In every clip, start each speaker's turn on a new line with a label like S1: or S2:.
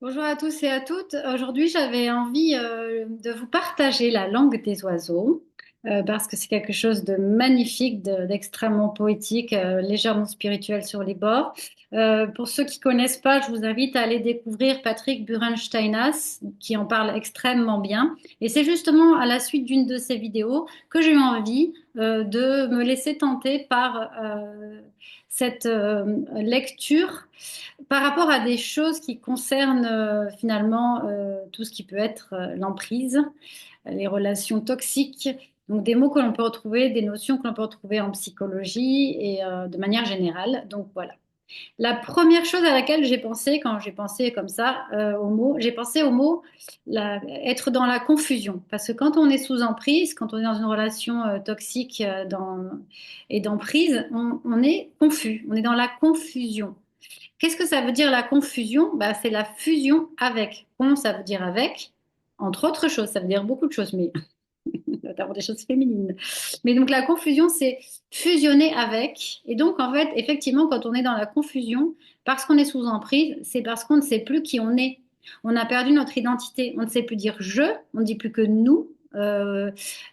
S1: Bonjour à tous et à toutes. Aujourd'hui, j'avais envie de vous partager la langue des oiseaux parce que c'est quelque chose de magnifique, d'extrêmement poétique, légèrement spirituel sur les bords. Pour ceux qui connaissent pas, je vous invite à aller découvrir Patrick Burensteinas qui en parle extrêmement bien. Et c'est justement à la suite d'une de ses vidéos que j'ai eu envie de me laisser tenter par cette lecture par rapport à des choses qui concernent finalement tout ce qui peut être l'emprise, les relations toxiques, donc des mots que l'on peut retrouver, des notions que l'on peut retrouver en psychologie et de manière générale. Donc voilà. La première chose à laquelle j'ai pensé quand j'ai pensé comme ça au mot, j'ai pensé au mot être dans la confusion. Parce que quand on est sous emprise, quand on est dans une relation toxique et d'emprise, on est confus, on est dans la confusion. Qu'est-ce que ça veut dire la confusion? Bah, c'est la fusion avec. Con, ça veut dire avec, entre autres choses, ça veut dire beaucoup de choses, mais notamment des choses féminines. Mais donc la confusion, c'est fusionner avec. Et donc, en fait, effectivement, quand on est dans la confusion, parce qu'on est sous emprise, c'est parce qu'on ne sait plus qui on est. On a perdu notre identité. On ne sait plus dire je, on ne dit plus que nous.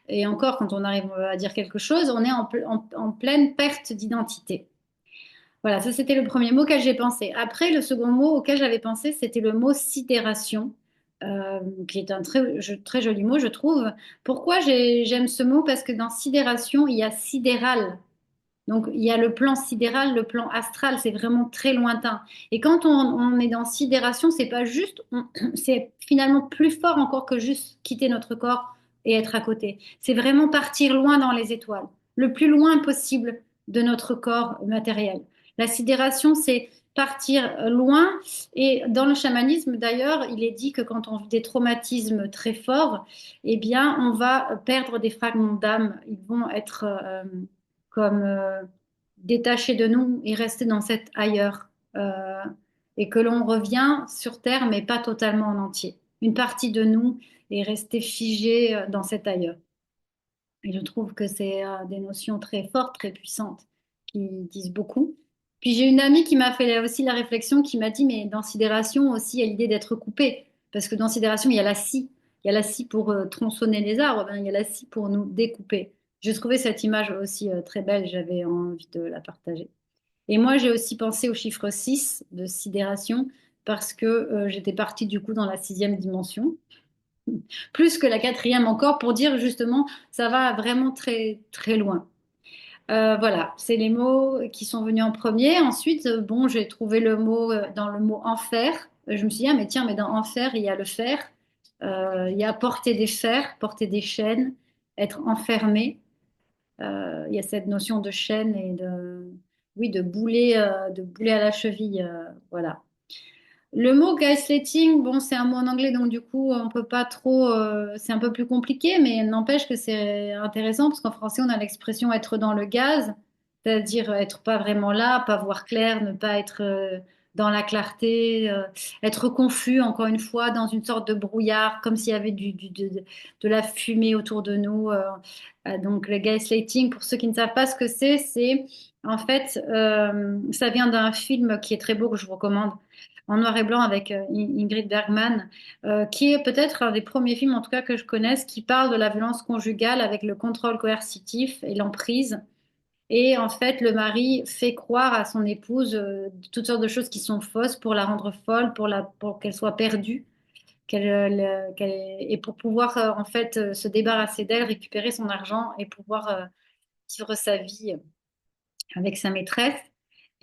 S1: Et encore, quand on arrive à dire quelque chose, on est en pleine perte d'identité. Voilà, ça c'était le premier mot auquel j'ai pensé. Après, le second mot auquel j'avais pensé, c'était le mot sidération, qui est un très joli mot, je trouve. Pourquoi j'aime ce mot? Parce que dans sidération, il y a sidéral. Donc, il y a le plan sidéral, le plan astral, c'est vraiment très lointain. Et quand on est dans sidération, c'est pas juste, c'est finalement plus fort encore que juste quitter notre corps et être à côté. C'est vraiment partir loin dans les étoiles, le plus loin possible de notre corps matériel. La sidération, c'est partir loin. Et dans le chamanisme, d'ailleurs, il est dit que quand on vit des traumatismes très forts, eh bien, on va perdre des fragments d'âme. Ils vont être comme détacher de nous et rester dans cet ailleurs. Et que l'on revient sur Terre, mais pas totalement en entier. Une partie de nous est restée figée dans cet ailleurs. Et je trouve que c'est des notions très fortes, très puissantes, qui disent beaucoup. Puis j'ai une amie qui m'a fait aussi la réflexion, qui m'a dit, mais dans sidération aussi, il y a l'idée d'être coupé. Parce que dans sidération, il y a la scie. Il y a la scie pour tronçonner les arbres, ben, il y a la scie pour nous découper. J'ai trouvé cette image aussi très belle, j'avais envie de la partager. Et moi, j'ai aussi pensé au chiffre 6 de sidération, parce que j'étais partie du coup dans la sixième dimension plus que la quatrième encore pour dire justement ça va vraiment très très loin. Voilà, c'est les mots qui sont venus en premier. Ensuite, bon, j'ai trouvé le mot dans le mot enfer. Je me suis dit, ah, mais tiens, mais dans enfer, il y a le fer, il y a porter des fers, porter des chaînes, être enfermé. Il y a cette notion de chaîne et oui, de boulet à la cheville. Voilà. Le mot gaslighting, bon, c'est un mot en anglais, donc du coup, on peut pas trop. C'est un peu plus compliqué, mais n'empêche que c'est intéressant parce qu'en français, on a l'expression être dans le gaz, c'est-à-dire être pas vraiment là, pas voir clair, ne pas être dans la clarté, être confus, encore une fois, dans une sorte de brouillard, comme s'il y avait de la fumée autour de nous. Donc, le gaslighting, pour ceux qui ne savent pas ce que c'est en fait, ça vient d'un film qui est très beau que je vous recommande en noir et blanc avec Ingrid Bergman, qui est peut-être un des premiers films, en tout cas que je connaisse, qui parle de la violence conjugale avec le contrôle coercitif et l'emprise. Et en fait, le mari fait croire à son épouse toutes sortes de choses qui sont fausses pour la rendre folle, pour qu'elle soit perdue, et pour pouvoir en fait se débarrasser d'elle, récupérer son argent et pouvoir vivre sa vie avec sa maîtresse.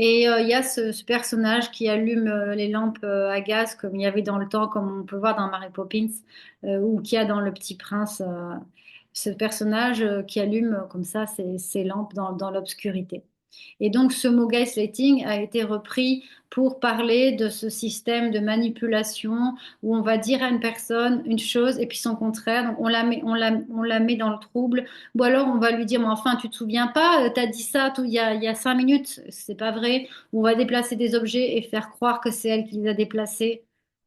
S1: Et il y a ce personnage qui allume les lampes à gaz comme il y avait dans le temps, comme on peut voir dans Mary Poppins, ou qu'il y a dans Le Petit Prince, ce personnage qui allume comme ça ses lampes dans l'obscurité. Et donc, ce mot gaslighting a été repris pour parler de ce système de manipulation où on va dire à une personne une chose et puis son contraire. Donc, on la met dans le trouble. Ou alors, on va lui dire, mais enfin, tu te souviens pas, t'as dit ça il y a 5 minutes. C'est pas vrai. Ou on va déplacer des objets et faire croire que c'est elle qui les a déplacés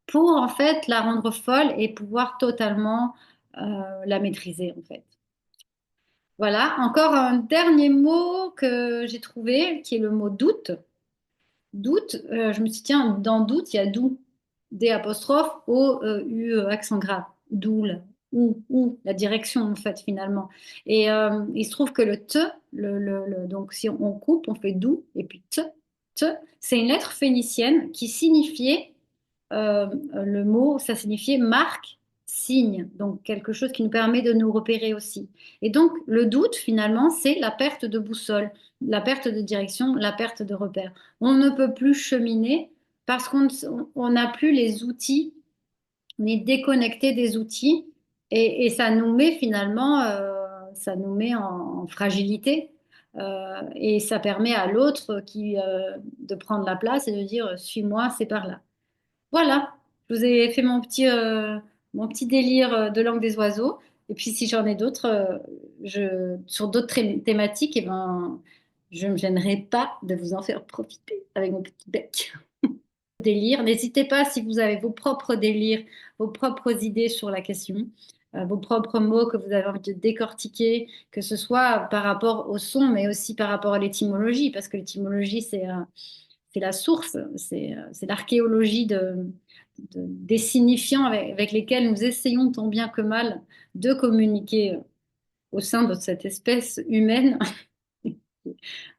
S1: pour, en fait, la rendre folle et pouvoir totalement la maîtriser, en fait. Voilà, encore un dernier mot que j'ai trouvé, qui est le mot doute. Doute, je me suis dit, tiens, dans doute, il y a doux. D apostrophe O U accent grave, d'où ou, la direction en fait finalement. Et il se trouve que le te, donc si on coupe, on fait d'où et puis te, c'est une lettre phénicienne qui signifiait le mot, ça signifiait marque, signe, donc quelque chose qui nous permet de nous repérer aussi. Et donc le doute finalement, c'est la perte de boussole, la perte de direction, la perte de repère. On ne peut plus cheminer parce qu'on n'a plus les outils, on est déconnecté des outils et ça nous met finalement, ça nous met en fragilité. Et ça permet à l'autre de prendre la place et de dire suis-moi, c'est par là. Voilà, je vous ai fait mon petit délire de langue des oiseaux. Et puis si j'en ai d'autres, sur d'autres thématiques, eh ben, je ne me gênerai pas de vous en faire profiter avec mon petit bec. Délire. N'hésitez pas si vous avez vos propres délires, vos propres idées sur la question, vos propres mots que vous avez envie de décortiquer, que ce soit par rapport au son, mais aussi par rapport à l'étymologie, parce que l'étymologie, c'est la source, c'est l'archéologie des signifiants avec lesquels nous essayons tant bien que mal de communiquer au sein de cette espèce humaine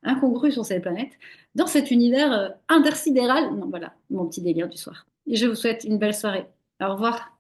S1: incongrue sur cette planète, dans cet univers intersidéral. Non, voilà, mon petit délire du soir. Et je vous souhaite une belle soirée. Au revoir.